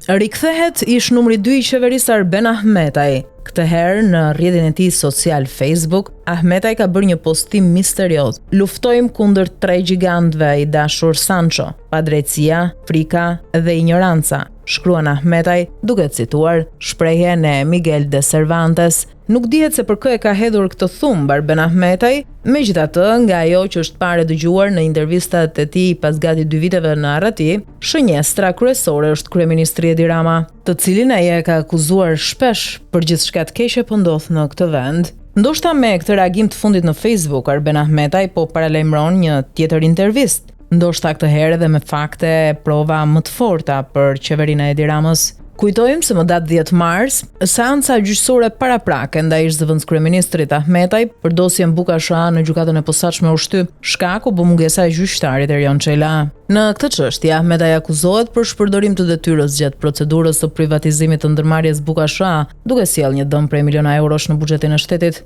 Rikthehet ish numri 2 i qeverisë Arben Ahmetaj. Këtë herë në rrjetin e tij social Facebook, Ahmetaj ka bërë një postim misterioz. Luftojmë kundër 3 gjigantëve i dashur Sancho, padrejtësia, frika dhe ignoranca, shkruan Ahmetaj duke cituar shprehjen e Miguel de Cervantes. Nuk dihet se për kë e ka hedhur këtë thumb Arben Ahmetaj, megjithatë, nga ajo që është parë dëgjuar në intervistat e tij pas gati 2 viteve në arreti, shënjestra kryesore është kryeministri Edi Rama, të cilin ai e ka akuzuar shpesh për gjithçka të keqe po ndodh në këtë vend. Ndoshta me këtë reagim të fundit në Facebook, Arben Ahmetaj po paralajmëron një tjetër intervistë, ndoshta këtë herë edhe me fakte prova më të forta për qeverinë e Edi Ramës. Kujtojmë se më datë 10 mars, seanca gjyqësore paraprake ndaj ish-zëvendës kryeministrit Ahmetaj për dosjen Buka Sha në gjykatën e posaçme u shtyp, shkak u bë mungesa e gjyqtarit Erjon Çela. Në këtë çështje Ahmetaj akuzohet për shpërdorim të detyrës gjatë procedurës së privatizimit të ndërmarrjes Buka Sha, duke sjellë një dëm prej miliona eurosh në buxhetin e shtetit.